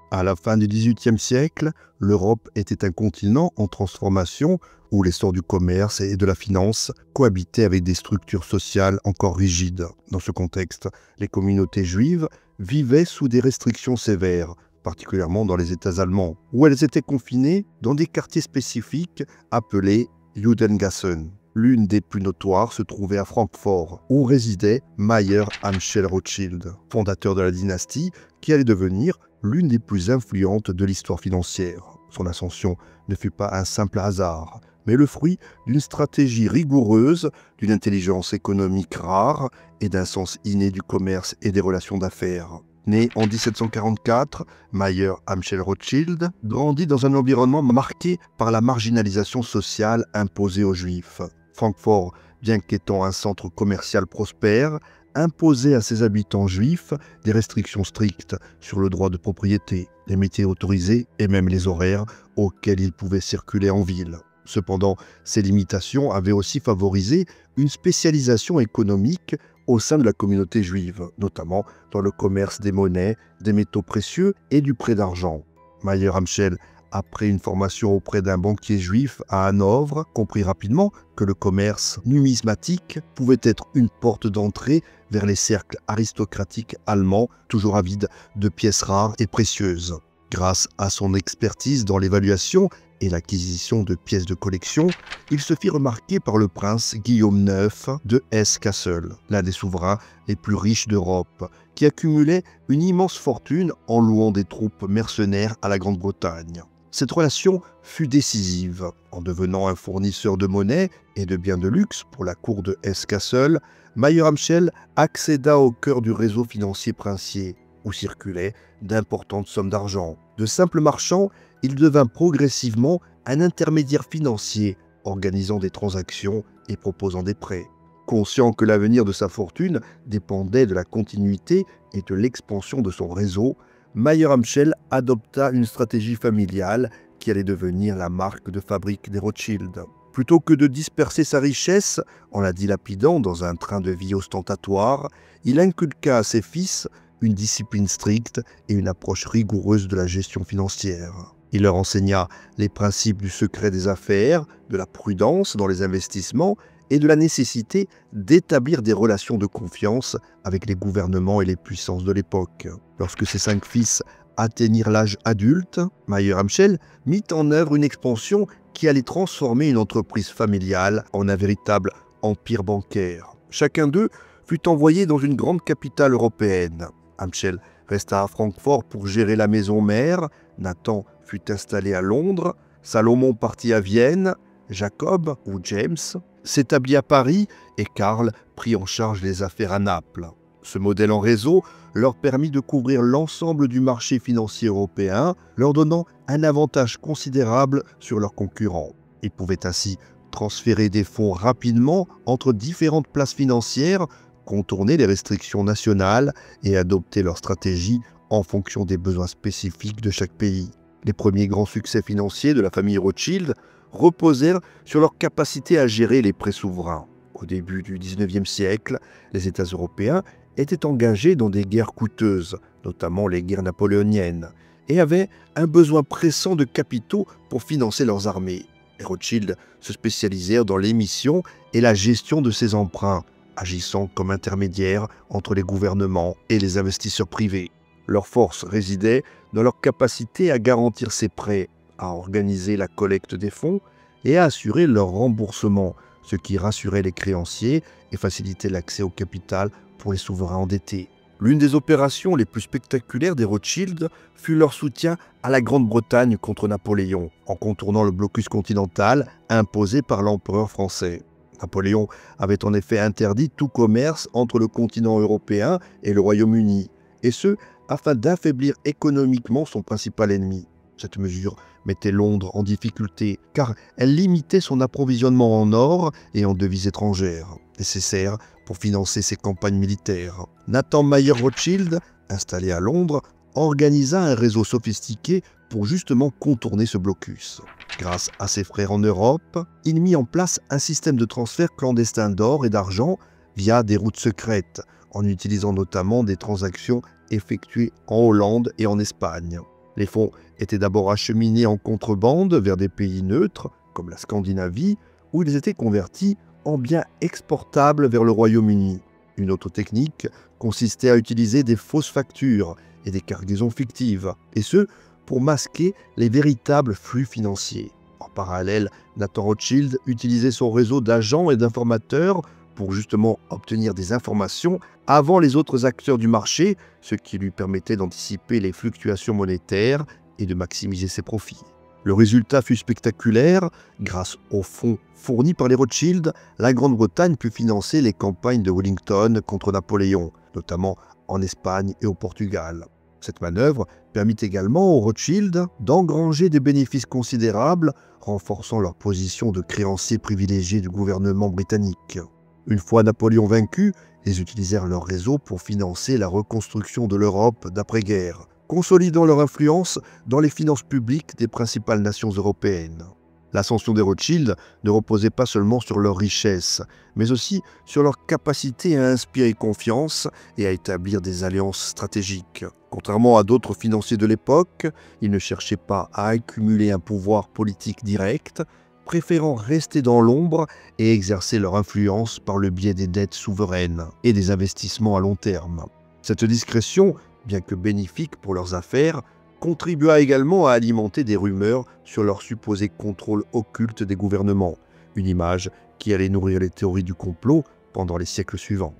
À la fin du XVIIIe siècle, l'Europe était un continent en transformation où l'essor du commerce et de la finance cohabitaient avec des structures sociales encore rigides. Dans ce contexte, les communautés juives vivaient sous des restrictions sévères, particulièrement dans les États allemands, où elles étaient confinées dans des quartiers spécifiques appelés Judengassen. L'une des plus notoires se trouvait à Francfort, où résidait Mayer Amschel Rothschild, fondateur de la dynastie qui allait devenir l'une des plus influentes de l'histoire financière. Son ascension ne fut pas un simple hasard, mais le fruit d'une stratégie rigoureuse, d'une intelligence économique rare et d'un sens inné du commerce et des relations d'affaires. Né en 1744, Mayer Amschel Rothschild grandit dans un environnement marqué par la marginalisation sociale imposée aux Juifs. Francfort, bien qu'étant un centre commercial prospère, imposait à ses habitants juifs des restrictions strictes sur le droit de propriété, les métiers autorisés et même les horaires auxquels ils pouvaient circuler en ville. Cependant, ces limitations avaient aussi favorisé une spécialisation économique au sein de la communauté juive, notamment dans le commerce des monnaies, des métaux précieux et du prêt d'argent. Mayer Amschel, après une formation auprès d'un banquier juif à Hanovre, comprit rapidement que le commerce numismatique pouvait être une porte d'entrée vers les cercles aristocratiques allemands, toujours avides de pièces rares et précieuses. Grâce à son expertise dans l'évaluation et l'acquisition de pièces de collection, il se fit remarquer par le prince Guillaume IX de Hesse-Kassel, l'un des souverains les plus riches d'Europe, qui accumulait une immense fortune en louant des troupes mercenaires à la Grande-Bretagne. Cette relation fut décisive. En devenant un fournisseur de monnaie et de biens de luxe pour la cour de Hesse-Kassel, Mayer Amschel accéda au cœur du réseau financier princier, où circulaient d'importantes sommes d'argent. De simple marchand, il devint progressivement un intermédiaire financier, organisant des transactions et proposant des prêts. Conscient que l'avenir de sa fortune dépendait de la continuité et de l'expansion de son réseau, Mayer Amschel adopta une stratégie familiale qui allait devenir la marque de fabrique des Rothschild. Plutôt que de disperser sa richesse en la dilapidant dans un train de vie ostentatoire, il inculqua à ses fils une discipline stricte et une approche rigoureuse de la gestion financière. Il leur enseigna les principes du secret des affaires, de la prudence dans les investissements et de la nécessité d'établir des relations de confiance avec les gouvernements et les puissances de l'époque. Lorsque ses 5 fils atteignirent l'âge adulte, Mayer Amschel mit en œuvre une expansion qui allait transformer une entreprise familiale en un véritable empire bancaire. Chacun d'eux fut envoyé dans une grande capitale européenne. Amschel resta à Francfort pour gérer la maison mère, Nathan fut installé à Londres, Salomon partit à Vienne, Jacob, ou James, s'établit à Paris et Karl prit en charge les affaires à Naples. Ce modèle en réseau leur permit de couvrir l'ensemble du marché financier européen, leur donnant un avantage considérable sur leurs concurrents. Ils pouvaient ainsi transférer des fonds rapidement entre différentes places financières, contourner les restrictions nationales et adopter leur stratégie en fonction des besoins spécifiques de chaque pays. Les premiers grands succès financiers de la famille Rothschild reposèrent sur leur capacité à gérer les prêts souverains. Au début du XIXe siècle, les États européens étaient engagés dans des guerres coûteuses, notamment les guerres napoléoniennes, et avaient un besoin pressant de capitaux pour financer leurs armées. Les Rothschild se spécialisèrent dans l'émission et la gestion de ces emprunts, agissant comme intermédiaires entre les gouvernements et les investisseurs privés. Leur force résidait dans leur capacité à garantir ces prêts, à organiser la collecte des fonds et à assurer leur remboursement, ce qui rassurait les créanciers et facilitait l'accès au capital pour les souverains endettés. L'une des opérations les plus spectaculaires des Rothschild fut leur soutien à la Grande-Bretagne contre Napoléon, en contournant le blocus continental imposé par l'empereur français. Napoléon avait en effet interdit tout commerce entre le continent européen et le Royaume-Uni, et ce, afin d'affaiblir économiquement son principal ennemi. Cette mesure mettait Londres en difficulté, car elle limitait son approvisionnement en or et en devises étrangères, nécessaires pour financer ses campagnes militaires. Nathan Mayer Rothschild, installé à Londres, organisa un réseau sophistiqué pour justement contourner ce blocus. Grâce à ses frères en Europe, il mit en place un système de transfert clandestin d'or et d'argent via des routes secrètes, en utilisant notamment des transactions effectuées en Hollande et en Espagne. Les fonds étaient d'abord acheminés en contrebande vers des pays neutres, comme la Scandinavie, où ils étaient convertis en biens exportables vers le Royaume-Uni. Une autre technique consistait à utiliser des fausses factures et des cargaisons fictives, et ce, pour masquer les véritables flux financiers. En parallèle, Nathan Rothschild utilisait son réseau d'agents et d'informateurs pour justement obtenir des informations avant les autres acteurs du marché, ce qui lui permettait d'anticiper les fluctuations monétaires et de maximiser ses profits. Le résultat fut spectaculaire. Grâce aux fonds fournis par les Rothschild, la Grande-Bretagne put financer les campagnes de Wellington contre Napoléon, notamment en Espagne et au Portugal. Cette manœuvre permit également aux Rothschild d'engranger des bénéfices considérables, renforçant leur position de créanciers privilégiés du gouvernement britannique. Une fois Napoléon vaincu, ils utilisèrent leur réseau pour financer la reconstruction de l'Europe d'après-guerre, consolidant leur influence dans les finances publiques des principales nations européennes. L'ascension des Rothschild ne reposait pas seulement sur leur richesse, mais aussi sur leur capacité à inspirer confiance et à établir des alliances stratégiques. Contrairement à d'autres financiers de l'époque, ils ne cherchaient pas à accumuler un pouvoir politique direct, préférant rester dans l'ombre et exercer leur influence par le biais des dettes souveraines et des investissements à long terme. Cette discrétion, bien que bénéfique pour leurs affaires, contribua également à alimenter des rumeurs sur leur supposé contrôle occulte des gouvernements, une image qui allait nourrir les théories du complot pendant les siècles suivants.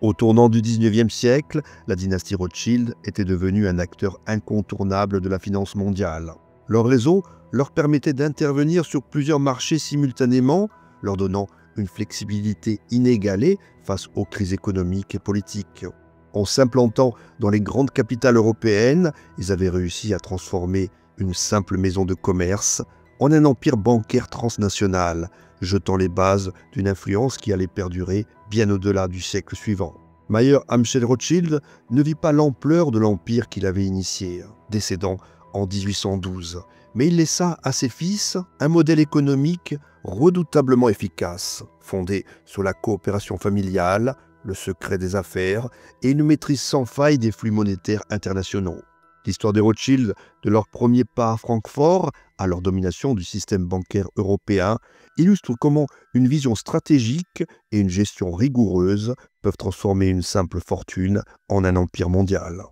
Au tournant du XIXe siècle, la dynastie Rothschild était devenue un acteur incontournable de la finance mondiale. Leur réseau leur permettait d'intervenir sur plusieurs marchés simultanément, leur donnant une flexibilité inégalée face aux crises économiques et politiques. En s'implantant dans les grandes capitales européennes, ils avaient réussi à transformer une simple maison de commerce en un empire bancaire transnational, jetant les bases d'une influence qui allait perdurer bien au-delà du siècle suivant. Mayer Amschel Rothschild ne vit pas l'ampleur de l'empire qu'il avait initié, décédant en 1812, mais il laissa à ses fils un modèle économique redoutablement efficace, fondé sur la coopération familiale, le secret des affaires et une maîtrise sans faille des flux monétaires internationaux. L'histoire des Rothschild, de leur premier pas à Francfort à leur domination du système bancaire européen, illustre comment une vision stratégique et une gestion rigoureuse peuvent transformer une simple fortune en un empire mondial.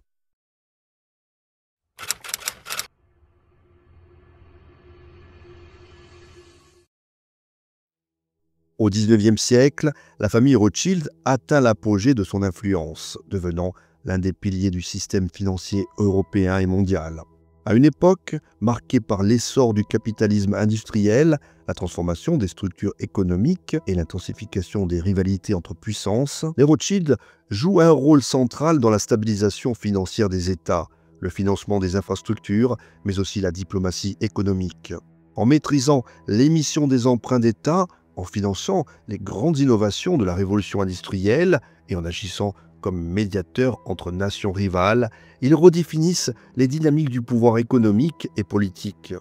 Au XIXe siècle, la famille Rothschild atteint l'apogée de son influence, devenant l'un des piliers du système financier européen et mondial. À une époque marquée par l'essor du capitalisme industriel, la transformation des structures économiques et l'intensification des rivalités entre puissances, les Rothschild jouent un rôle central dans la stabilisation financière des États, le financement des infrastructures, mais aussi la diplomatie économique. En maîtrisant l'émission des emprunts d'État, en finançant les grandes innovations de la révolution industrielle et en agissant comme médiateurs entre nations rivales, ils redéfinissent les dynamiques du pouvoir économique et politique.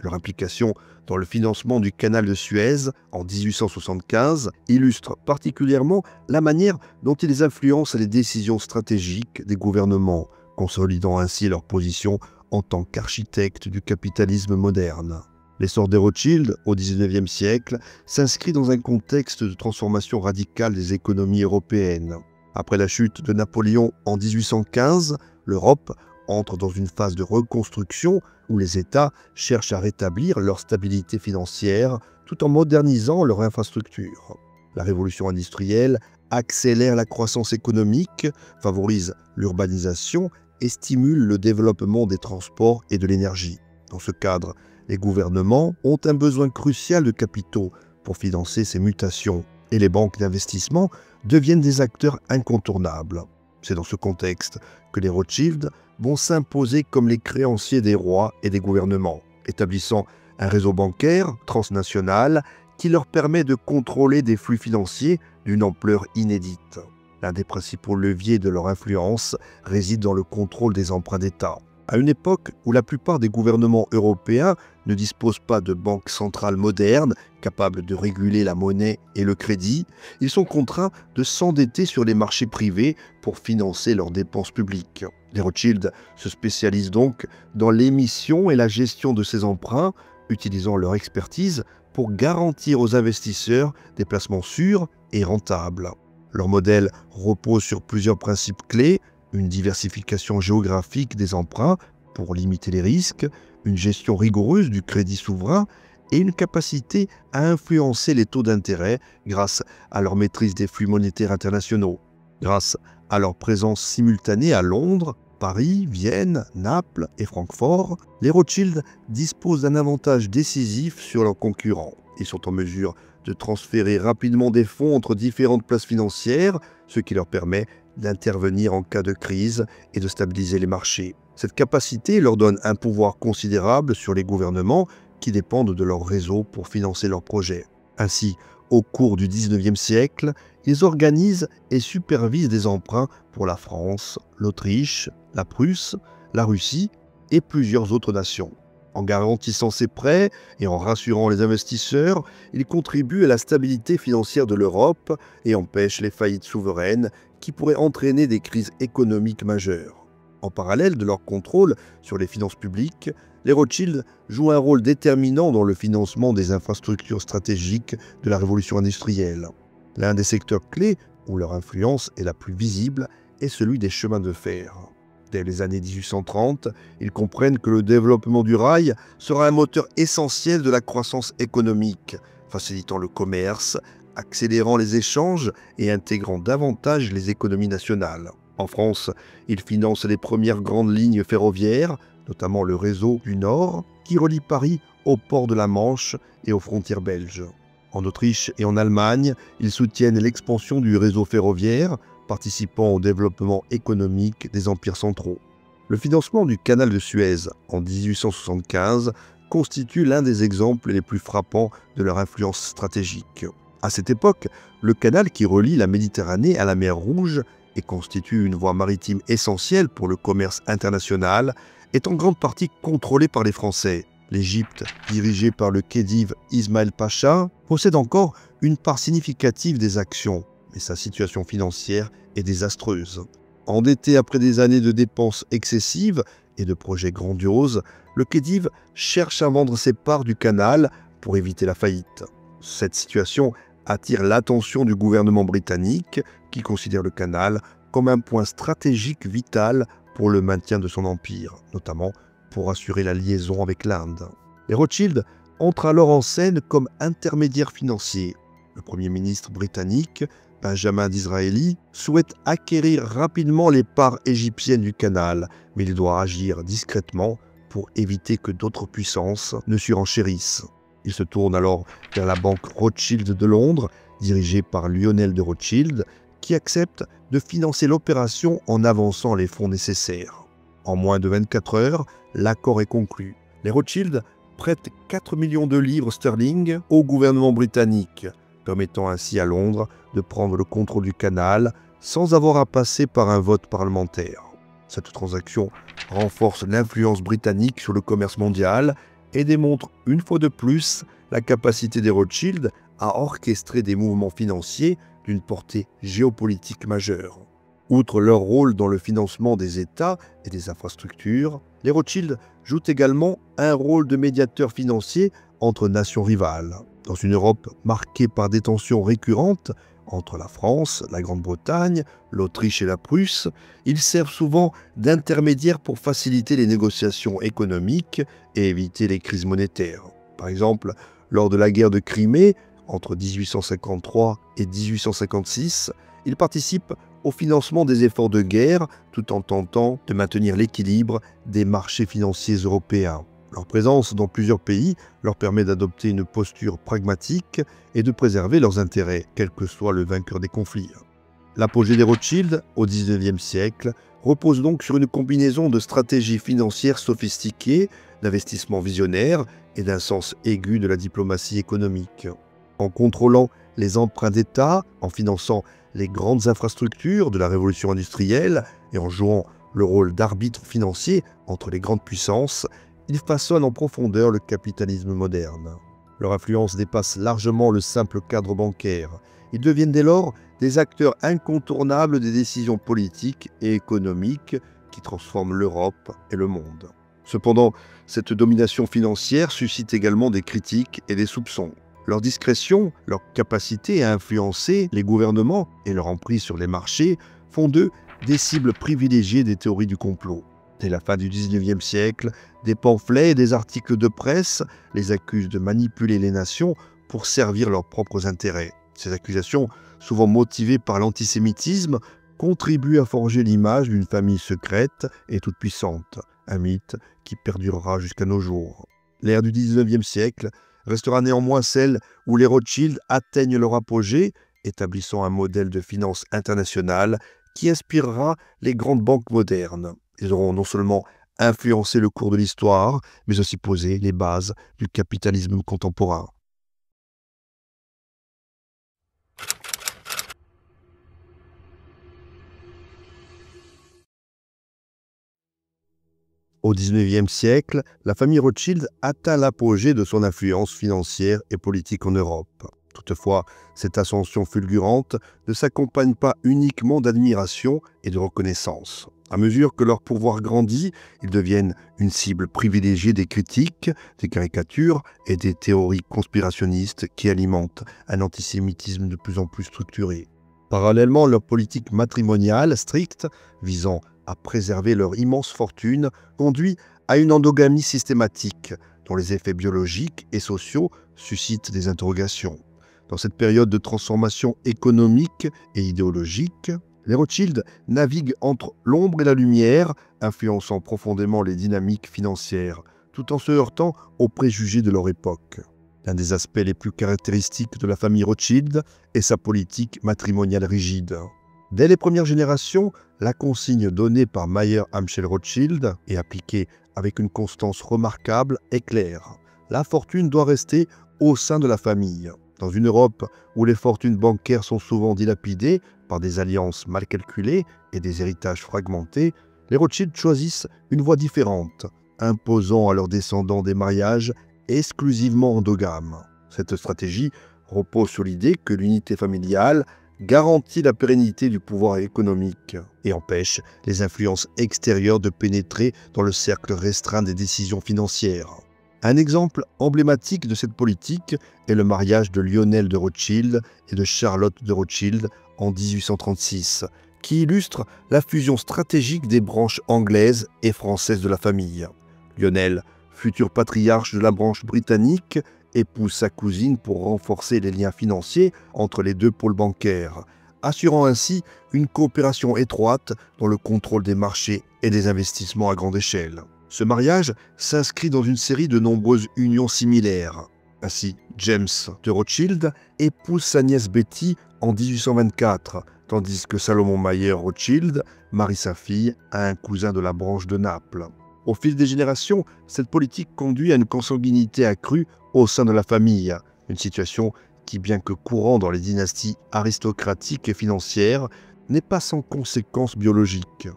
Leur implication dans le financement du canal de Suez en 1875 illustre particulièrement la manière dont ils influencent les décisions stratégiques des gouvernements, consolidant ainsi leur position en tant qu'architectes du capitalisme moderne. L'essor des Rothschild au XIXe siècle s'inscrit dans un contexte de transformation radicale des économies européennes. Après la chute de Napoléon en 1815, l'Europe entre dans une phase de reconstruction où les États cherchent à rétablir leur stabilité financière tout en modernisant leur infrastructure. La révolution industrielle accélère la croissance économique, favorise l'urbanisation et stimule le développement des transports et de l'énergie. Dans ce cadre, les gouvernements ont un besoin crucial de capitaux pour financer ces mutations et les banques d'investissement deviennent des acteurs incontournables. C'est dans ce contexte que les Rothschild vont s'imposer comme les créanciers des rois et des gouvernements, établissant un réseau bancaire transnational qui leur permet de contrôler des flux financiers d'une ampleur inédite. L'un des principaux leviers de leur influence réside dans le contrôle des emprunts d'État. À une époque où la plupart des gouvernements européens ne disposent pas de banques centrales modernes capables de réguler la monnaie et le crédit, ils sont contraints de s'endetter sur les marchés privés pour financer leurs dépenses publiques. Les Rothschild se spécialisent donc dans l'émission et la gestion de ces emprunts, utilisant leur expertise pour garantir aux investisseurs des placements sûrs et rentables. Leur modèle repose sur plusieurs principes clés: une diversification géographique des emprunts pour limiter les risques, une gestion rigoureuse du crédit souverain et une capacité à influencer les taux d'intérêt grâce à leur maîtrise des flux monétaires internationaux. Grâce à leur présence simultanée à Londres, Paris, Vienne, Naples et Francfort, les Rothschild disposent d'un avantage décisif sur leurs concurrents. Ils sont en mesure de transférer rapidement des fonds entre différentes places financières, ce qui leur permet d'intervenir en cas de crise et de stabiliser les marchés. Cette capacité leur donne un pouvoir considérable sur les gouvernements qui dépendent de leur réseau pour financer leurs projets. Ainsi, au cours du XIXe siècle, ils organisent et supervisent des emprunts pour la France, l'Autriche, la Prusse, la Russie et plusieurs autres nations. En garantissant ces prêts et en rassurant les investisseurs, ils contribuent à la stabilité financière de l'Europe et empêchent les faillites souveraines qui pourraient entraîner des crises économiques majeures. En parallèle de leur contrôle sur les finances publiques, les Rothschild jouent un rôle déterminant dans le financement des infrastructures stratégiques de la révolution industrielle. L'un des secteurs clés où leur influence est la plus visible est celui des chemins de fer. Dès les années 1830, ils comprennent que le développement du rail sera un moteur essentiel de la croissance économique, facilitant le commerce, accélérant les échanges et intégrant davantage les économies nationales. En France, ils financent les premières grandes lignes ferroviaires, notamment le réseau du Nord, qui relie Paris au port de la Manche et aux frontières belges. En Autriche et en Allemagne, ils soutiennent l'expansion du réseau ferroviaire, participant au développement économique des empires centraux. Le financement du canal de Suez en 1875 constitue l'un des exemples les plus frappants de leur influence stratégique. À cette époque, le canal qui relie la Méditerranée à la mer Rouge et constitue une voie maritime essentielle pour le commerce international, est en grande partie contrôlé par les Français. L'Égypte, dirigée par le khedive Ismaël Pacha, possède encore une part significative des actions, mais sa situation financière est désastreuse. Endetté après des années de dépenses excessives et de projets grandioses, le khedive cherche à vendre ses parts du canal pour éviter la faillite. Cette situation attire l'attention du gouvernement britannique qui considère le canal comme un point stratégique vital pour le maintien de son empire, notamment pour assurer la liaison avec l'Inde. Les Rothschild entrent alors en scène comme intermédiaires financiers. Le Premier ministre britannique, Benjamin Disraeli, souhaite acquérir rapidement les parts égyptiennes du canal, mais il doit agir discrètement pour éviter que d'autres puissances ne surenchérissent. Il se tourne alors vers la banque Rothschild de Londres, dirigée par Lionel de Rothschild, qui accepte de financer l'opération en avançant les fonds nécessaires. En moins de 24 heures, l'accord est conclu. Les Rothschild prêtent 4 millions de livres sterling au gouvernement britannique, permettant ainsi à Londres de prendre le contrôle du canal sans avoir à passer par un vote parlementaire. Cette transaction renforce l'influence britannique sur le commerce mondial et démontre une fois de plus la capacité des Rothschild à orchestrer des mouvements financiers d'une portée géopolitique majeure. Outre leur rôle dans le financement des États et des infrastructures, les Rothschild jouent également un rôle de médiateur financier entre nations rivales. Dans une Europe marquée par des tensions récurrentes entre la France, la Grande-Bretagne, l'Autriche et la Prusse, ils servent souvent d'intermédiaires pour faciliter les négociations économiques et éviter les crises monétaires. Par exemple, lors de la guerre de Crimée, entre 1853 et 1856, ils participent au financement des efforts de guerre tout en tentant de maintenir l'équilibre des marchés financiers européens. Leur présence dans plusieurs pays leur permet d'adopter une posture pragmatique et de préserver leurs intérêts, quel que soit le vainqueur des conflits. L'apogée des Rothschild, au XIXe siècle, repose donc sur une combinaison de stratégies financières sophistiquées, d'investissements visionnaires et d'un sens aigu de la diplomatie économique. En contrôlant les emprunts d'État, en finançant les grandes infrastructures de la révolution industrielle et en jouant le rôle d'arbitre financier entre les grandes puissances, ils façonnent en profondeur le capitalisme moderne. Leur influence dépasse largement le simple cadre bancaire. Ils deviennent dès lors des acteurs incontournables des décisions politiques et économiques qui transforment l'Europe et le monde. Cependant, cette domination financière suscite également des critiques et des soupçons. Leur discrétion, leur capacité à influencer les gouvernements et leur emprise sur les marchés font d'eux des cibles privilégiées des théories du complot. Dès la fin du XIXe siècle, des pamphlets et des articles de presse les accusent de manipuler les nations pour servir leurs propres intérêts. Ces accusations, souvent motivées par l'antisémitisme, contribuent à forger l'image d'une famille secrète et toute puissante, un mythe qui perdurera jusqu'à nos jours. L'ère du XIXe siècle restera néanmoins celle où les Rothschild atteignent leur apogée, établissant un modèle de finance internationale qui inspirera les grandes banques modernes. Ils auront non seulement influencé le cours de l'histoire, mais aussi posé les bases du capitalisme contemporain. Au XIXe siècle, la famille Rothschild atteint l'apogée de son influence financière et politique en Europe. Toutefois, cette ascension fulgurante ne s'accompagne pas uniquement d'admiration et de reconnaissance. À mesure que leur pouvoir grandit, ils deviennent une cible privilégiée des critiques, des caricatures et des théories conspirationnistes qui alimentent un antisémitisme de plus en plus structuré. Parallèlement, leur politique matrimoniale stricte, visant à préserver leur immense fortune, conduit à une endogamie systématique, dont les effets biologiques et sociaux suscitent des interrogations. Dans cette période de transformation économique et idéologique, les Rothschild naviguent entre l'ombre et la lumière, influençant profondément les dynamiques financières, tout en se heurtant aux préjugés de leur époque. L'un des aspects les plus caractéristiques de la famille Rothschild est sa politique matrimoniale rigide. Dès les premières générations, la consigne donnée par Mayer Amschel Rothschild et appliquée avec une constance remarquable est claire. La fortune doit rester au sein de la famille. Dans une Europe où les fortunes bancaires sont souvent dilapidées par des alliances mal calculées et des héritages fragmentés, les Rothschild choisissent une voie différente, imposant à leurs descendants des mariages exclusivement endogames. Cette stratégie repose sur l'idée que l'unité familiale garantit la pérennité du pouvoir économique et empêche les influences extérieures de pénétrer dans le cercle restreint des décisions financières. Un exemple emblématique de cette politique est le mariage de Lionel de Rothschild et de Charlotte de Rothschild en 1836, qui illustre la fusion stratégique des branches anglaises et françaises de la famille. Lionel, futur patriarche de la branche britannique, épouse sa cousine pour renforcer les liens financiers entre les deux pôles bancaires, assurant ainsi une coopération étroite dans le contrôle des marchés et des investissements à grande échelle. Ce mariage s'inscrit dans une série de nombreuses unions similaires. Ainsi, James de Rothschild épouse sa nièce Betty en 1824, tandis que Salomon Mayer Rothschild marie sa fille à un cousin de la branche de Naples. Au fil des générations, cette politique conduit à une consanguinité accrue au sein de la famille, une situation qui, bien que courant dans les dynasties aristocratiques et financières, n'est pas sans conséquences biologiques.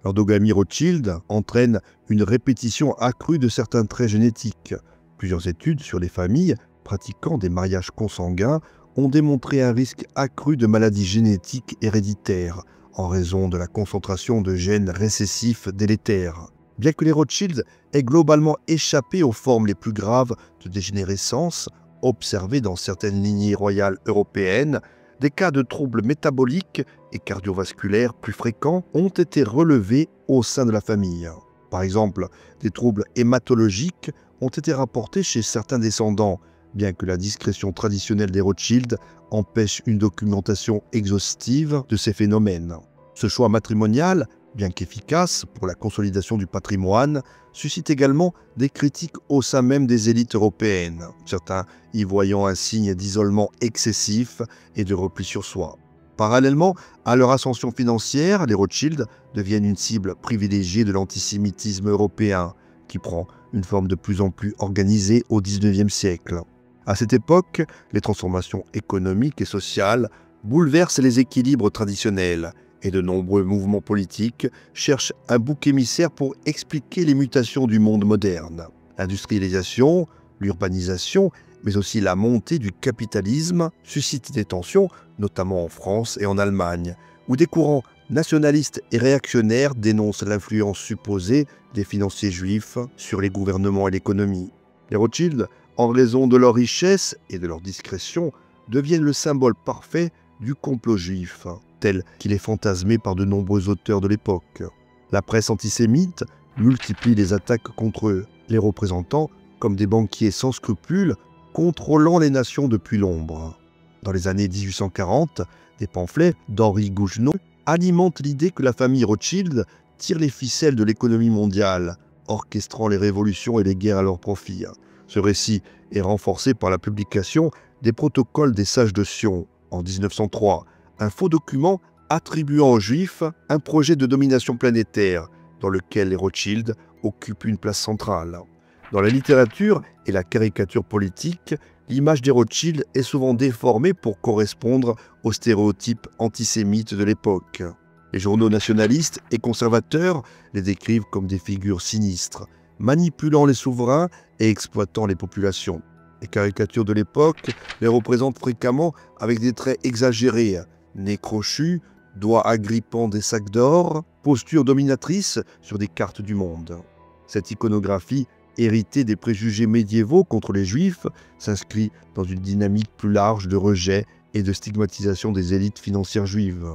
L'endogamie Rothschild entraîne une répétition accrue de certains traits génétiques. Plusieurs études sur les familles pratiquant des mariages consanguins ont démontré un risque accru de maladies génétiques héréditaires en raison de la concentration de gènes récessifs délétères. Bien que les Rothschild aient globalement échappé aux formes les plus graves de dégénérescence observées dans certaines lignées royales européennes, des cas de troubles métaboliques et cardiovasculaires plus fréquents ont été relevés au sein de la famille. Par exemple, des troubles hématologiques ont été rapportés chez certains descendants, bien que la discrétion traditionnelle des Rothschild empêche une documentation exhaustive de ces phénomènes. Ce choix matrimonial, bien qu'efficace pour la consolidation du patrimoine, suscite également des critiques au sein même des élites européennes, certains y voyant un signe d'isolement excessif et de repli sur soi. Parallèlement à leur ascension financière, les Rothschild deviennent une cible privilégiée de l'antisémitisme européen, qui prend une forme de plus en plus organisée au XIXe siècle. À cette époque, les transformations économiques et sociales bouleversent les équilibres traditionnels et de nombreux mouvements politiques cherchent un bouc émissaire pour expliquer les mutations du monde moderne. L'industrialisation, l'urbanisation, mais aussi la montée du capitalisme suscitent des tensions, notamment en France et en Allemagne, où des courants nationalistes et réactionnaires dénoncent l'influence supposée des financiers juifs sur les gouvernements et l'économie. Les Rothschild, en raison de leur richesse et de leur discrétion, deviennent le symbole parfait du complot juif, tel qu'il est fantasmé par de nombreux auteurs de l'époque. La presse antisémite multiplie les attaques contre eux, les représentant comme des banquiers sans scrupules, contrôlant les nations depuis l'ombre. Dans les années 1840, des pamphlets d'Henri Gougenot alimentent l'idée que la famille Rothschild tire les ficelles de l'économie mondiale, orchestrant les révolutions et les guerres à leur profit. Ce récit est renforcé par la publication des protocoles des sages de Sion en 1903, un faux document attribuant aux Juifs un projet de domination planétaire dans lequel les Rothschild occupent une place centrale. Dans la littérature et la caricature politique, l'image des Rothschild est souvent déformée pour correspondre aux stéréotypes antisémites de l'époque. Les journaux nationalistes et conservateurs les décrivent comme des figures sinistres, manipulant les souverains et exploitant les populations. Les caricatures de l'époque les représentent fréquemment avec des traits exagérés, nez crochu, doigts agrippant des sacs d'or, posture dominatrice sur des cartes du monde. Cette iconographie, héritée des préjugés médiévaux contre les Juifs, s'inscrit dans une dynamique plus large de rejet et de stigmatisation des élites financières juives.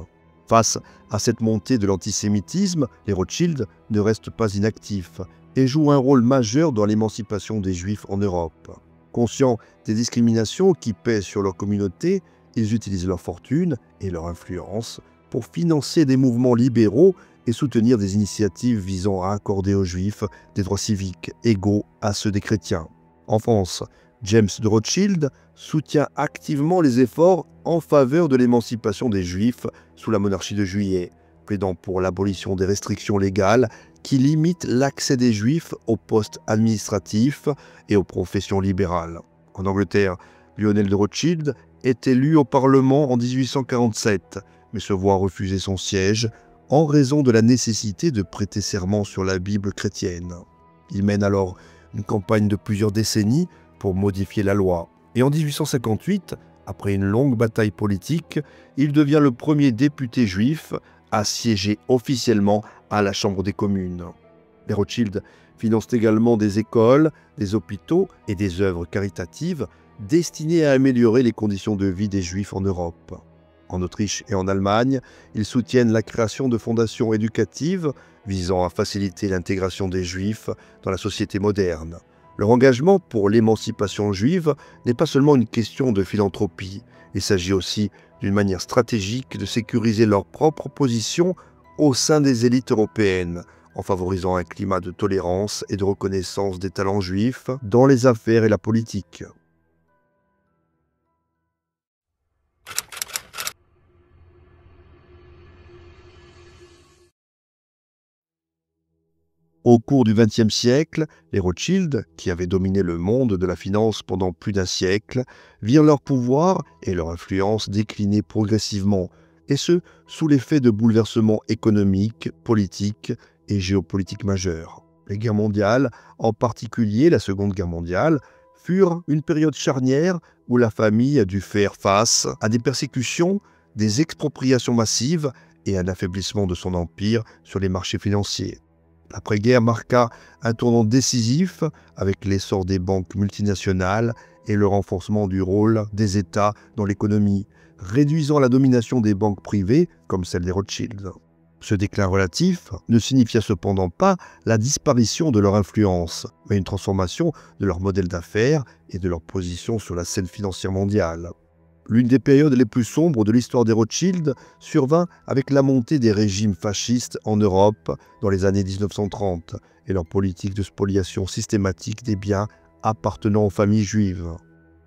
Face à cette montée de l'antisémitisme, les Rothschild ne restent pas inactifs et jouent un rôle majeur dans l'émancipation des Juifs en Europe. Conscients des discriminations qui pèsent sur leur communauté, ils utilisent leur fortune et leur influence pour financer des mouvements libéraux et soutenir des initiatives visant à accorder aux Juifs des droits civiques égaux à ceux des chrétiens. En France, James de Rothschild soutient activement les efforts en faveur de l'émancipation des Juifs sous la monarchie de Juillet, plaidant pour l'abolition des restrictions légales qui limitent l'accès des Juifs aux postes administratifs et aux professions libérales. En Angleterre, Lionel de Rothschild est élu au Parlement en 1847, mais se voit refuser son siège en raison de la nécessité de prêter serment sur la Bible chrétienne. Il mène alors une campagne de plusieurs décennies pour modifier la loi. Et en 1858, après une longue bataille politique, il devient le premier député juif à siéger officiellement à la Chambre des communes. Les Rothschild financent également des écoles, des hôpitaux et des œuvres caritatives destinées à améliorer les conditions de vie des Juifs en Europe. En Autriche et en Allemagne, ils soutiennent la création de fondations éducatives visant à faciliter l'intégration des Juifs dans la société moderne. Leur engagement pour l'émancipation juive n'est pas seulement une question de philanthropie, il s'agit aussi d'une manière stratégique de sécuriser leur propre position au sein des élites européennes, en favorisant un climat de tolérance et de reconnaissance des talents juifs dans les affaires et la politique. Au cours du XXe siècle, les Rothschild, qui avaient dominé le monde de la finance pendant plus d'un siècle, virent leur pouvoir et leur influence décliner progressivement, et ce, sous l'effet de bouleversements économiques, politiques et géopolitiques majeurs. Les guerres mondiales, en particulier la Seconde Guerre mondiale, furent une période charnière où la famille a dû faire face à des persécutions, des expropriations massives et un affaiblissement de son empire sur les marchés financiers. L'après-guerre marqua un tournant décisif avec l'essor des banques multinationales et le renforcement du rôle des États dans l'économie, réduisant la domination des banques privées comme celle des Rothschild. Ce déclin relatif ne signifiait cependant pas la disparition de leur influence, mais une transformation de leur modèle d'affaires et de leur position sur la scène financière mondiale. L'une des périodes les plus sombres de l'histoire des Rothschild survint avec la montée des régimes fascistes en Europe dans les années 1930 et leur politique de spoliation systématique des biens appartenant aux familles juives.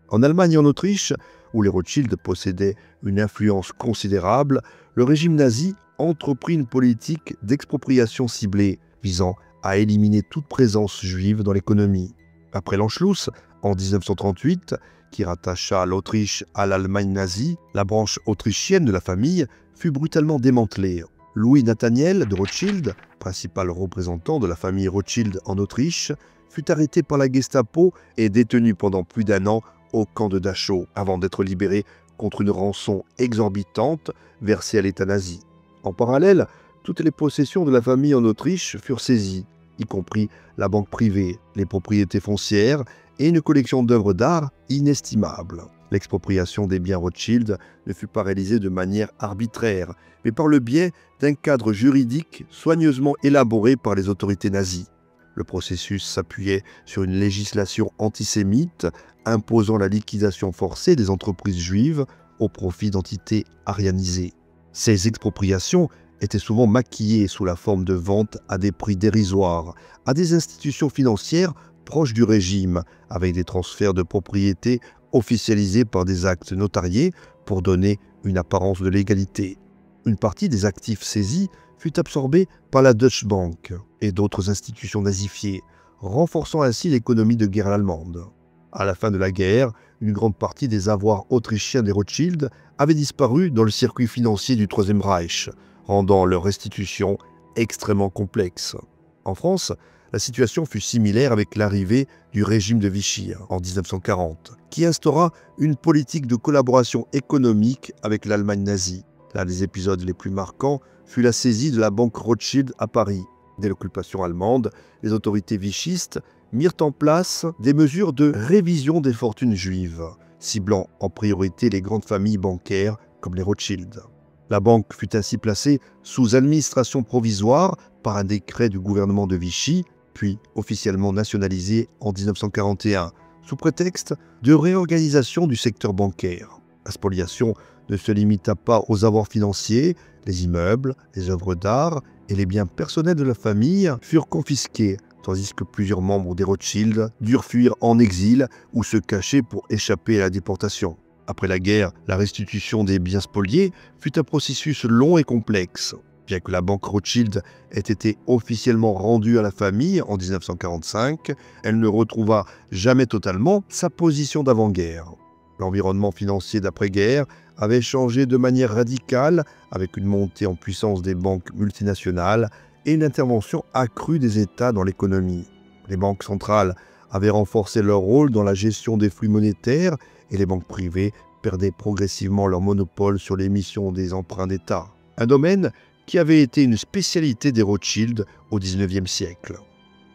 En Allemagne et en Autriche, où les Rothschild possédaient une influence considérable, le régime nazi entreprit une politique d'expropriation ciblée visant à éliminer toute présence juive dans l'économie. Après l'Anschluss, En 1938, qui rattacha l'Autriche à l'Allemagne nazie, la branche autrichienne de la famille fut brutalement démantelée. Louis Nathaniel de Rothschild, principal représentant de la famille Rothschild en Autriche, fut arrêté par la Gestapo et détenu pendant plus d'1 an au camp de Dachau, avant d'être libéré contre une rançon exorbitante versée à l'État nazi. En parallèle, toutes les possessions de la famille en Autriche furent saisies, y compris la banque privée, les propriétés foncières et une collection d'œuvres d'art inestimables. L'expropriation des biens Rothschild ne fut pas réalisée de manière arbitraire, mais par le biais d'un cadre juridique soigneusement élaboré par les autorités nazies. Le processus s'appuyait sur une législation antisémite imposant la liquidation forcée des entreprises juives au profit d'entités aryanisées. Ces expropriations étaient souvent maquillées sous la forme de ventes à des prix dérisoires à des institutions financières proches du régime, avec des transferts de propriété officialisés par des actes notariés pour donner une apparence de légalité. Une partie des actifs saisis fut absorbée par la Deutsche Bank et d'autres institutions nazifiées, renforçant ainsi l'économie de guerre allemande. À la fin de la guerre, une grande partie des avoirs autrichiens des Rothschild avait disparu dans le circuit financier du Troisième Reich, rendant leur restitution extrêmement complexe. En France, la situation fut similaire avec l'arrivée du régime de Vichy en 1940, qui instaura une politique de collaboration économique avec l'Allemagne nazie. L'un des épisodes les plus marquants fut la saisie de la banque Rothschild à Paris. Dès l'occupation allemande, les autorités vichistes mirent en place des mesures de révision des fortunes juives, ciblant en priorité les grandes familles bancaires comme les Rothschild. La banque fut ainsi placée sous administration provisoire par un décret du gouvernement de Vichy, puis officiellement nationalisée en 1941, sous prétexte de réorganisation du secteur bancaire. La spoliation ne se limita pas aux avoirs financiers, les immeubles, les œuvres d'art et les biens personnels de la famille furent confisqués, tandis que plusieurs membres des Rothschild durent fuir en exil ou se cacher pour échapper à la déportation. Après la guerre, la restitution des biens spoliés fut un processus long et complexe. Bien que la banque Rothschild ait été officiellement rendue à la famille en 1945, elle ne retrouva jamais totalement sa position d'avant-guerre. L'environnement financier d'après-guerre avait changé de manière radicale avec une montée en puissance des banques multinationales et une intervention accrue des États dans l'économie. Les banques centrales avaient renforcé leur rôle dans la gestion des flux monétaires et les banques privées perdaient progressivement leur monopole sur l'émission des emprunts d'État. Un domaine qui avait été une spécialité des Rothschild au XIXe siècle.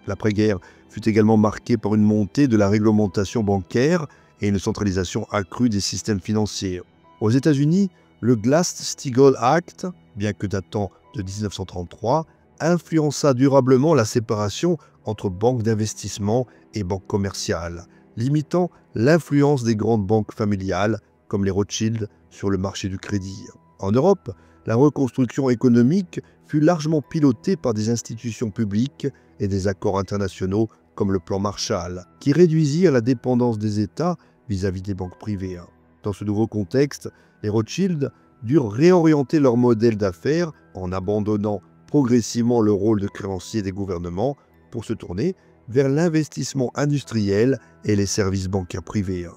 L'après-guerre fut également marquée par une montée de la réglementation bancaire et une centralisation accrue des systèmes financiers. Aux États-Unis, le Glass-Steagall Act, bien que datant de 1933, influença durablement la séparation entre banques d'investissement et banques commerciales, limitant l'influence des grandes banques familiales comme les Rothschild sur le marché du crédit. En Europe, la reconstruction économique fut largement pilotée par des institutions publiques et des accords internationaux comme le plan Marshall, qui réduisirent la dépendance des États vis-à-vis des banques privées. Dans ce nouveau contexte, les Rothschild durent réorienter leur modèle d'affaires en abandonnant progressivement le rôle de créancier des gouvernements pour se tourner vers l'investissement industriel et les services bancaires privés.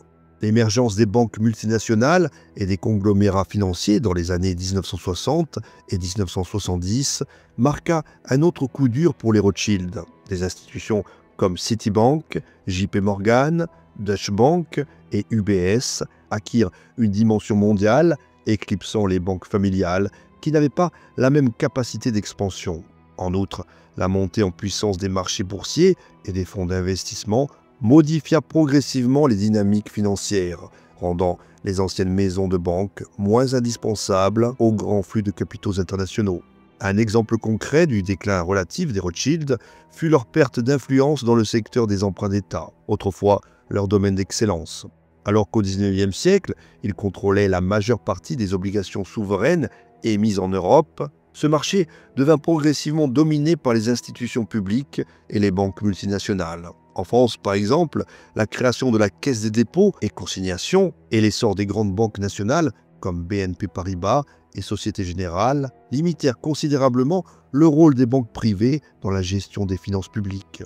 L'émergence des banques multinationales et des conglomérats financiers dans les années 1960 et 1970 marqua un autre coup dur pour les Rothschild. Des institutions comme Citibank, JP Morgan, Deutsche Bank et UBS acquirent une dimension mondiale, éclipsant les banques familiales qui n'avaient pas la même capacité d'expansion. En outre, la montée en puissance des marchés boursiers et des fonds d'investissement modifia progressivement les dynamiques financières, rendant les anciennes maisons de banque moins indispensables aux grands flux de capitaux internationaux. Un exemple concret du déclin relatif des Rothschild fut leur perte d'influence dans le secteur des emprunts d'État, autrefois leur domaine d'excellence. Alors qu'au XIXe siècle, ils contrôlaient la majeure partie des obligations souveraines émises en Europe, ce marché devint progressivement dominé par les institutions publiques et les banques multinationales. En France, par exemple, la création de la Caisse des dépôts et consignations et l'essor des grandes banques nationales comme BNP Paribas et Société Générale limitèrent considérablement le rôle des banques privées dans la gestion des finances publiques.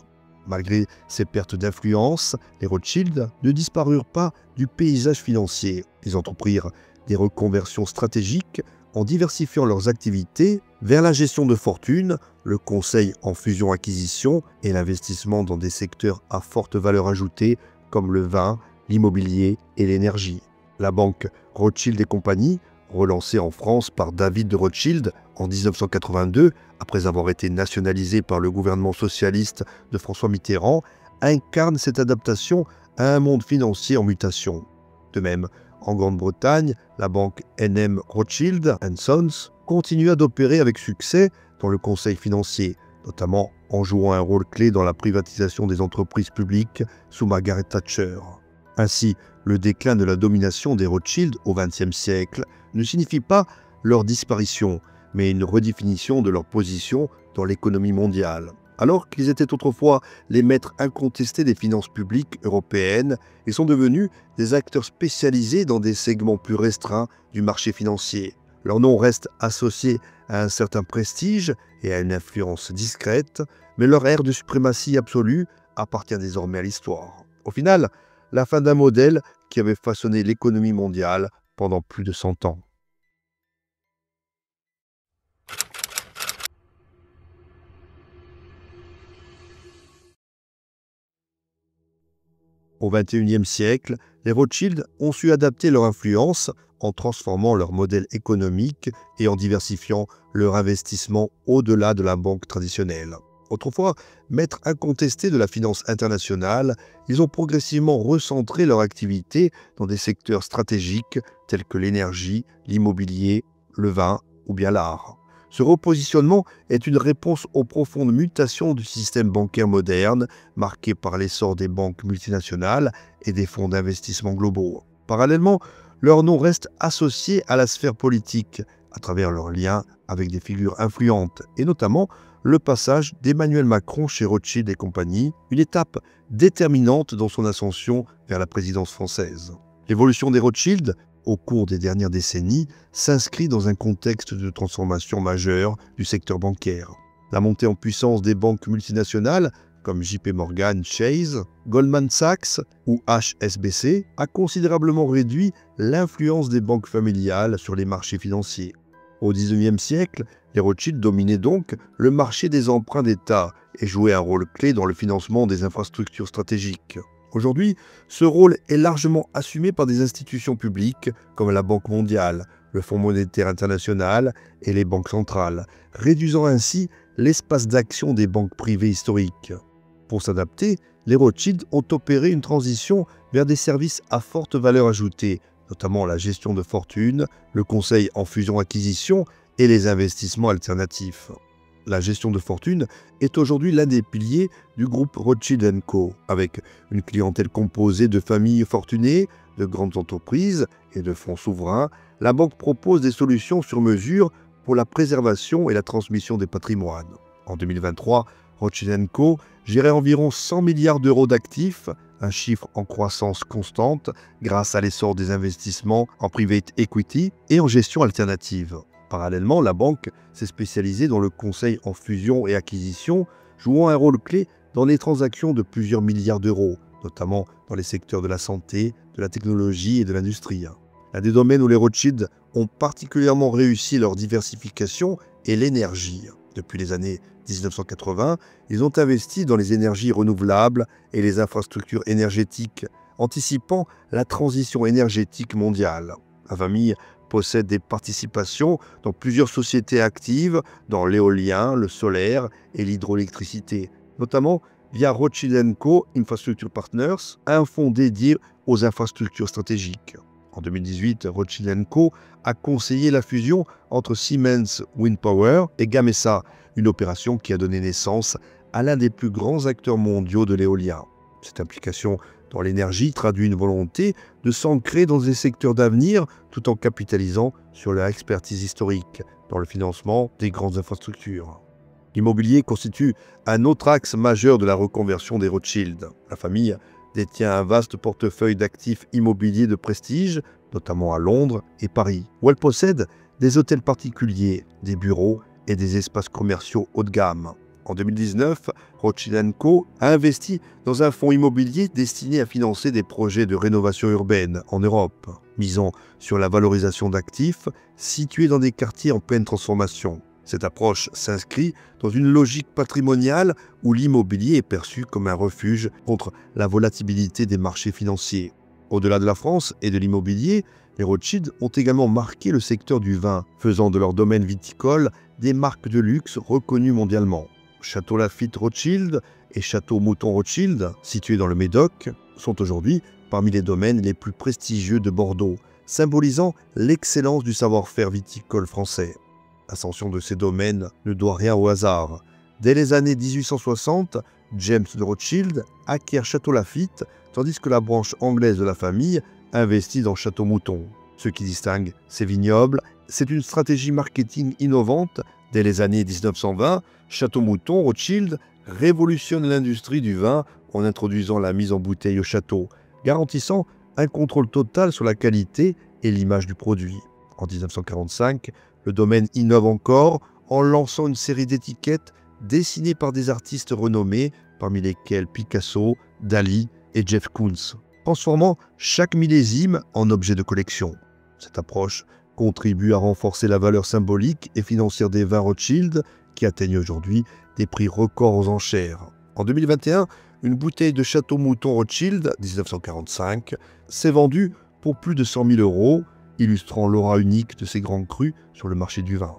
Malgré ces pertes d'influence, les Rothschild ne disparurent pas du paysage financier. Ils entreprirent des reconversions stratégiques en diversifiant leurs activités vers la gestion de fortune, le conseil en fusion-acquisition et l'investissement dans des secteurs à forte valeur ajoutée comme le vin, l'immobilier et l'énergie. La banque Rothschild et compagnie, relancée en France par David de Rothschild en 1982, après avoir été nationalisée par le gouvernement socialiste de François Mitterrand, incarne cette adaptation à un monde financier en mutation. De même, en Grande-Bretagne, la banque NM Rothschild & Sons continua d'opérer avec succès dans le conseil financier, notamment en jouant un rôle clé dans la privatisation des entreprises publiques sous Margaret Thatcher. Ainsi, le déclin de la domination des Rothschild au XXe siècle ne signifie pas leur disparition, mais une redéfinition de leur position dans l'économie mondiale. Alors qu'ils étaient autrefois les maîtres incontestés des finances publiques européennes, ils sont devenus des acteurs spécialisés dans des segments plus restreints du marché financier. Leur nom reste associé à un certain prestige et à une influence discrète, mais leur ère de suprématie absolue appartient désormais à l'histoire. Au final, la fin d'un modèle qui avait façonné l'économie mondiale pendant plus de 100 ans. Au XXIe siècle, les Rothschild ont su adapter leur influence en transformant leur modèle économique et en diversifiant leur investissement au-delà de la banque traditionnelle. Autrefois, maîtres incontestés de la finance internationale, ils ont progressivement recentré leur activité dans des secteurs stratégiques tels que l'énergie, l'immobilier, le vin ou bien l'art. Ce repositionnement est une réponse aux profondes mutations du système bancaire moderne, marqué par l'essor des banques multinationales et des fonds d'investissement globaux. Parallèlement, leur nom reste associé à la sphère politique, à travers leurs liens avec des figures influentes, et notamment le passage d'Emmanuel Macron chez Rothschild et compagnie, une étape déterminante dans son ascension vers la présidence française. L'évolution des Rothschild, au cours des dernières décennies, s'inscrit dans un contexte de transformation majeure du secteur bancaire. La montée en puissance des banques multinationales, comme JP Morgan Chase, Goldman Sachs ou HSBC, a considérablement réduit l'influence des banques familiales sur les marchés financiers. Au XIXe siècle, les Rothschild dominaient donc le marché des emprunts d'État et jouaient un rôle clé dans le financement des infrastructures stratégiques. Aujourd'hui, ce rôle est largement assumé par des institutions publiques comme la Banque mondiale, le Fonds monétaire international et les banques centrales, réduisant ainsi l'espace d'action des banques privées historiques. Pour s'adapter, les Rothschild ont opéré une transition vers des services à forte valeur ajoutée, notamment la gestion de fortune, le conseil en fusion-acquisition et les investissements alternatifs. La gestion de fortune est aujourd'hui l'un des piliers du groupe Rothschild & Co, avec une clientèle composée de familles fortunées, de grandes entreprises et de fonds souverains. La banque propose des solutions sur mesure pour la préservation et la transmission des patrimoines. En 2023, Rothschild & Co gérait environ 100 milliards d'euros d'actifs, un chiffre en croissance constante grâce à l'essor des investissements en private equity et en gestion alternative. Parallèlement, la banque s'est spécialisée dans le conseil en fusion et acquisition, jouant un rôle clé dans les transactions de plusieurs milliards d'euros, notamment dans les secteurs de la santé, de la technologie et de l'industrie. L'un des domaines où les Rothschild ont particulièrement réussi leur diversification est l'énergie. Depuis les années 1980, ils ont investi dans les énergies renouvelables et les infrastructures énergétiques, anticipant la transition énergétique mondiale. La famille possède des participations dans plusieurs sociétés actives dans l'éolien, le solaire et l'hydroélectricité, notamment via Rothschild & Co Infrastructure Partners, un fonds dédié aux infrastructures stratégiques. En 2018, Rothschild & Co a conseillé la fusion entre Siemens Wind Power et Gamesa, une opération qui a donné naissance à l'un des plus grands acteurs mondiaux de l'éolien. Cette implication dans l'énergie traduit une volonté de s'ancrer dans des secteurs d'avenir tout en capitalisant sur leur expertise historique dans le financement des grandes infrastructures. L'immobilier constitue un autre axe majeur de la reconversion des Rothschild. La famille détient un vaste portefeuille d'actifs immobiliers de prestige, notamment à Londres et Paris, où elle possède des hôtels particuliers, des bureaux et des espaces commerciaux haut de gamme. En 2019, Rothschild & Co a investi dans un fonds immobilier destiné à financer des projets de rénovation urbaine en Europe, misant sur la valorisation d'actifs situés dans des quartiers en pleine transformation. Cette approche s'inscrit dans une logique patrimoniale où l'immobilier est perçu comme un refuge contre la volatilité des marchés financiers. Au-delà de la France et de l'immobilier, les Rothschild ont également marqué le secteur du vin, faisant de leur domaine viticole des marques de luxe reconnues mondialement. Château Lafite Rothschild et Château Mouton Rothschild, situés dans le Médoc, sont aujourd'hui parmi les domaines les plus prestigieux de Bordeaux, symbolisant l'excellence du savoir-faire viticole français. L'ascension de ces domaines ne doit rien au hasard. Dès les années 1860, James de Rothschild acquiert Château Lafite, tandis que la branche anglaise de la famille investit dans Château Mouton. Ce qui distingue ces vignobles, c'est une stratégie marketing innovante. Dès les années 1920, Château Mouton Rothschild révolutionne l'industrie du vin en introduisant la mise en bouteille au château, garantissant un contrôle total sur la qualité et l'image du produit. En 1945, le domaine innove encore en lançant une série d'étiquettes dessinées par des artistes renommés, parmi lesquels Picasso, Dali et Jeff Koons, transformant chaque millésime en objet de collection. Cette approche contribue à renforcer la valeur symbolique et financière des vins Rothschild, qui atteignent aujourd'hui des prix records aux enchères. En 2021, une bouteille de Château Mouton Rothschild 1945 s'est vendue pour plus de 100 000 €, illustrant l'aura unique de ces grands crus sur le marché du vin.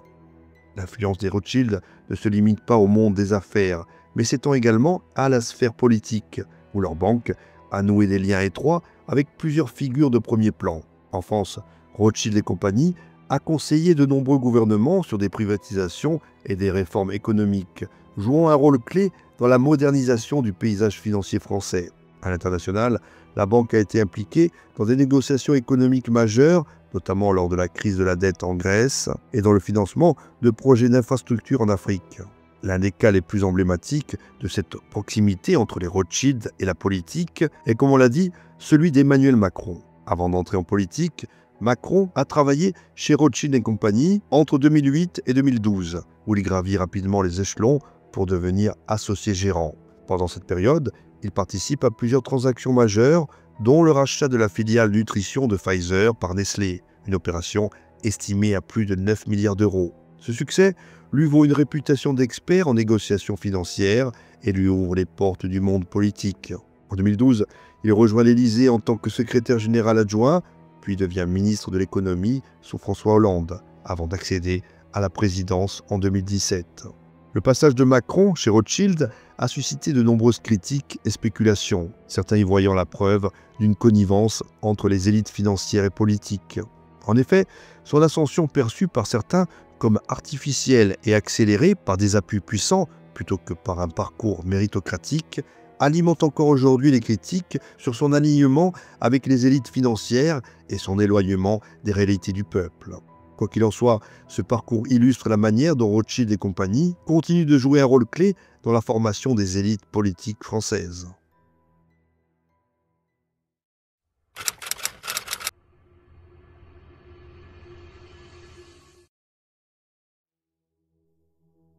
L'influence des Rothschild ne se limite pas au monde des affaires, mais s'étend également à la sphère politique, où leur banque a noué des liens étroits avec plusieurs figures de premier plan. En France, Rothschild et compagnie a conseillé de nombreux gouvernements sur des privatisations et des réformes économiques, jouant un rôle clé dans la modernisation du paysage financier français. À l'international, la banque a été impliquée dans des négociations économiques majeures, notamment lors de la crise de la dette en Grèce, et dans le financement de projets d'infrastructures en Afrique. L'un des cas les plus emblématiques de cette proximité entre les Rothschild et la politique est, comme on l'a dit, celui d'Emmanuel Macron. Avant d'entrer en politique, Macron a travaillé chez Rothschild et compagnie entre 2008 et 2012, où il gravit rapidement les échelons pour devenir associé gérant. Pendant cette période, il participe à plusieurs transactions majeures, dont le rachat de la filiale nutrition de Pfizer par Nestlé, une opération estimée à plus de 9 milliards d'euros. Ce succès lui vaut une réputation d'expert en négociations financières et lui ouvre les portes du monde politique. En 2012, il rejoint l'Élysée en tant que secrétaire général adjoint, puis devient ministre de l'économie sous François Hollande, avant d'accéder à la présidence en 2017. Le passage de Macron chez Rothschild a suscité de nombreuses critiques et spéculations, certains y voyant la preuve d'une connivence entre les élites financières et politiques. En effet, son ascension perçue par certains comme artificielle et accélérée par des appuis puissants plutôt que par un parcours méritocratique alimente encore aujourd'hui les critiques sur son alignement avec les élites financières et son éloignement des réalités du peuple. Quoi qu'il en soit, ce parcours illustre la manière dont Rothschild et compagnie continuent de jouer un rôle clé dans la formation des élites politiques françaises.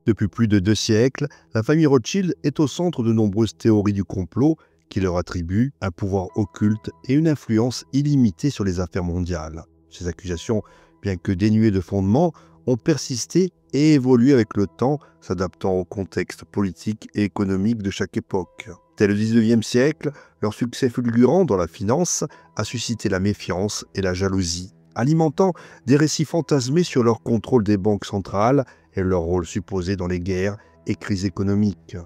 Depuis plus de 2 siècles, la famille Rothschild est au centre de nombreuses théories du complot qui leur attribuent un pouvoir occulte et une influence illimitée sur les affaires mondiales. Ces accusations, bien que dénuées de fondement, ont persisté et évolué avec le temps, s'adaptant au contexte politique et économique de chaque époque. Dès le XIXe siècle, leur succès fulgurant dans la finance a suscité la méfiance et la jalousie, alimentant des récits fantasmés sur leur contrôle des banques centrales et leur rôle supposé dans les guerres et crises économiques.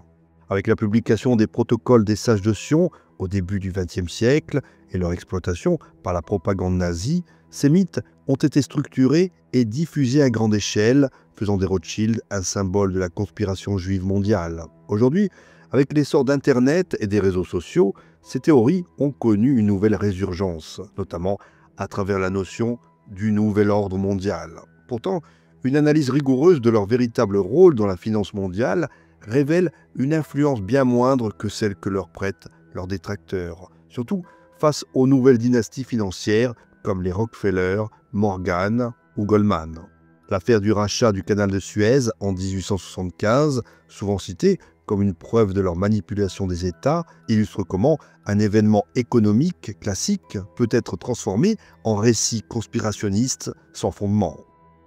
Avec la publication des protocoles des sages de Sion au début du XXe siècle et leur exploitation par la propagande nazie, ces mythes ont été structurés et diffusés à grande échelle, faisant des Rothschild un symbole de la conspiration juive mondiale. Aujourd'hui, avec l'essor d'Internet et des réseaux sociaux, ces théories ont connu une nouvelle résurgence, notamment à travers la notion du nouvel ordre mondial. Pourtant, une analyse rigoureuse de leur véritable rôle dans la finance mondiale révèle une influence bien moindre que celle que leur prêtent leurs détracteurs, surtout face aux nouvelles dynasties financières comme les Rockefeller, Morgan ou Goldman. L'affaire du rachat du canal de Suez en 1875, souvent citée comme une preuve de leur manipulation des États, illustre comment un événement économique classique peut être transformé en récit conspirationniste sans fondement.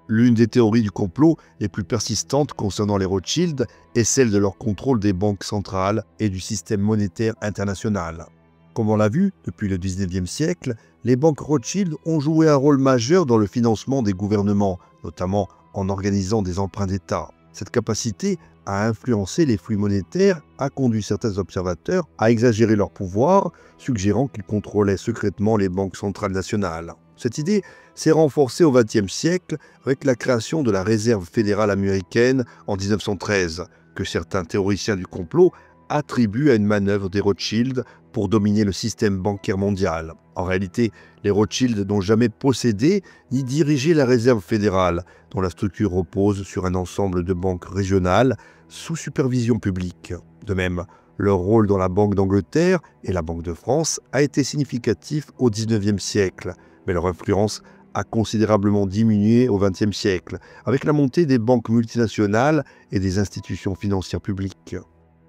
L'une des théories du complot les plus persistantes concernant les Rothschild est celle de leur contrôle des banques centrales et du système monétaire international. Comme on l'a vu, depuis le XIXe siècle, les banques Rothschild ont joué un rôle majeur dans le financement des gouvernements, notamment en organisant des emprunts d'État. Cette capacité à influencer les flux monétaires a conduit certains observateurs à exagérer leur pouvoir, suggérant qu'ils contrôlaient secrètement les banques centrales nationales. Cette idée s'est renforcée au XXe siècle avec la création de la Réserve fédérale américaine en 1913, que certains théoriciens du complot attribuent à une manœuvre des Rothschild pour dominer le système bancaire mondial. En réalité, les Rothschild n'ont jamais possédé ni dirigé la Réserve fédérale, dont la structure repose sur un ensemble de banques régionales sous supervision publique. De même, leur rôle dans la Banque d'Angleterre et la Banque de France a été significatif au XIXe siècle, mais leur influence a considérablement diminué au XXe siècle, avec la montée des banques multinationales et des institutions financières publiques.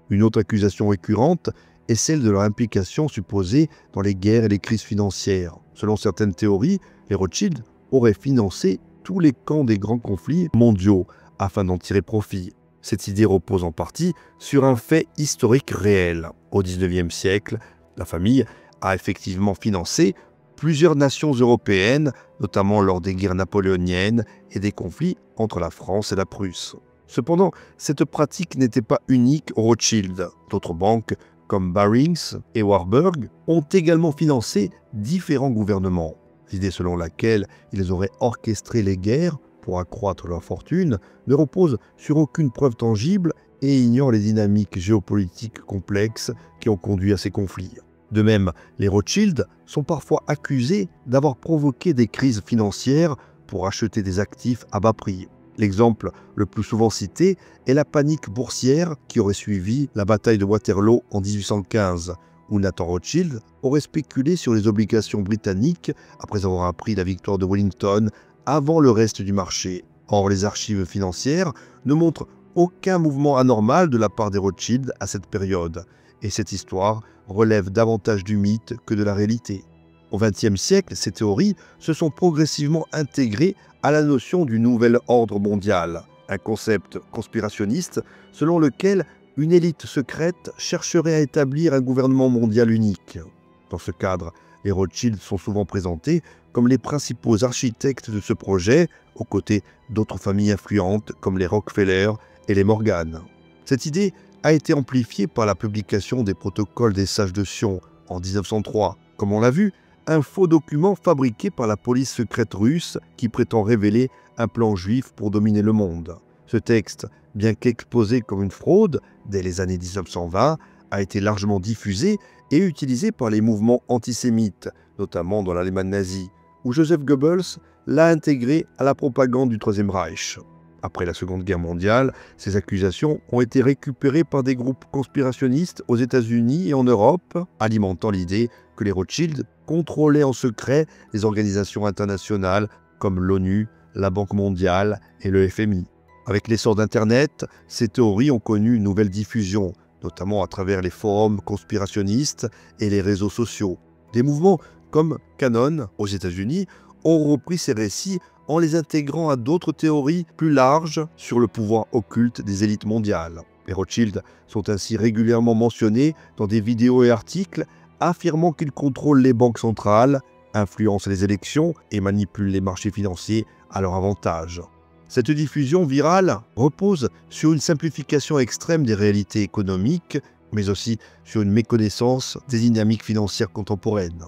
Une autre accusation récurrente est celle de leur implication supposée dans les guerres et les crises financières. Selon certaines théories, les Rothschild auraient financé tous les camps des grands conflits mondiaux afin d'en tirer profit. Cette idée repose en partie sur un fait historique réel. Au XIXe siècle, la famille a effectivement financé plusieurs nations européennes, notamment lors des guerres napoléoniennes et des conflits entre la France et la Prusse. Cependant, cette pratique n'était pas unique aux Rothschild. D'autres banques, comme Barings et Warburg, ont également financé différents gouvernements. L'idée selon laquelle ils auraient orchestré les guerres pour accroître leur fortune ne repose sur aucune preuve tangible et ignore les dynamiques géopolitiques complexes qui ont conduit à ces conflits. De même, les Rothschild sont parfois accusés d'avoir provoqué des crises financières pour acheter des actifs à bas prix. L'exemple le plus souvent cité est la panique boursière qui aurait suivi la bataille de Waterloo en 1815, où Nathan Rothschild aurait spéculé sur les obligations britanniques après avoir appris la victoire de Wellington avant le reste du marché. Or, les archives financières ne montrent aucun mouvement anormal de la part des Rothschild à cette période, et cette histoire relève davantage du mythe que de la réalité. Au XXe siècle, ces théories se sont progressivement intégrées à la notion du nouvel ordre mondial, un concept conspirationniste selon lequel une élite secrète chercherait à établir un gouvernement mondial unique. Dans ce cadre, les Rothschild sont souvent présentés comme les principaux architectes de ce projet, aux côtés d'autres familles influentes comme les Rockefeller et les Morgan. Cette idée a été amplifiée par la publication des protocoles des Sages de Sion en 1903. Comme on l'a vu, un faux document fabriqué par la police secrète russe qui prétend révéler un plan juif pour dominer le monde. Ce texte, bien qu'exposé comme une fraude dès les années 1920, a été largement diffusé et utilisé par les mouvements antisémites, notamment dans l'Allemagne nazie, où Joseph Goebbels l'a intégré à la propagande du Troisième Reich. Après la Seconde Guerre mondiale, ces accusations ont été récupérées par des groupes conspirationnistes aux États-Unis et en Europe, alimentant l'idée que les Rothschild contrôlaient en secret les organisations internationales comme l'ONU, la Banque mondiale et le FMI. Avec l'essor d'Internet, ces théories ont connu une nouvelle diffusion, notamment à travers les forums conspirationnistes et les réseaux sociaux. Des mouvements comme QAnon aux États-Unis ont repris ces récits en les intégrant à d'autres théories plus larges sur le pouvoir occulte des élites mondiales. Les Rothschild sont ainsi régulièrement mentionnés dans des vidéos et articles affirmant qu'ils contrôlent les banques centrales, influencent les élections et manipulent les marchés financiers à leur avantage. Cette diffusion virale repose sur une simplification extrême des réalités économiques, mais aussi sur une méconnaissance des dynamiques financières contemporaines.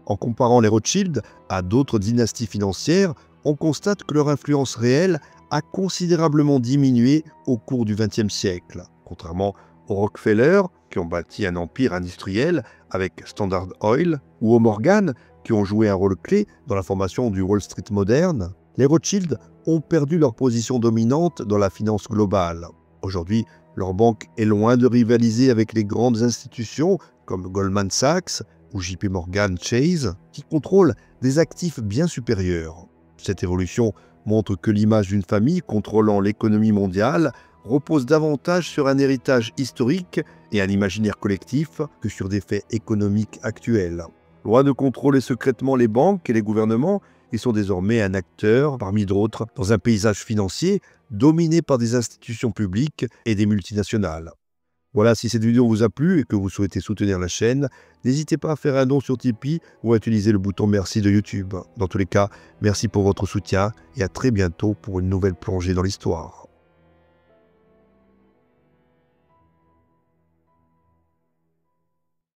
En comparant les Rothschild à d'autres dynasties financières, on constate que leur influence réelle a considérablement diminué au cours du XXe siècle. Contrairement aux Rockefeller, qui ont bâti un empire industriel avec Standard Oil, ou aux Morgan, qui ont joué un rôle clé dans la formation du Wall Street moderne, les Rothschild ont perdu leur position dominante dans la finance globale. Aujourd'hui, leur banque est loin de rivaliser avec les grandes institutions comme Goldman Sachs ou JP Morgan Chase, qui contrôlent des actifs bien supérieurs. Cette évolution montre que l'image d'une famille contrôlant l'économie mondiale repose davantage sur un héritage historique et un imaginaire collectif que sur des faits économiques actuels. Loin de contrôler secrètement les banques et les gouvernements, ils sont désormais un acteur, parmi d'autres, dans un paysage financier dominé par des institutions publiques et des multinationales. Voilà, si cette vidéo vous a plu et que vous souhaitez soutenir la chaîne, n'hésitez pas à faire un don sur Tipeee ou à utiliser le bouton merci de YouTube. Dans tous les cas, merci pour votre soutien et à très bientôt pour une nouvelle plongée dans l'histoire.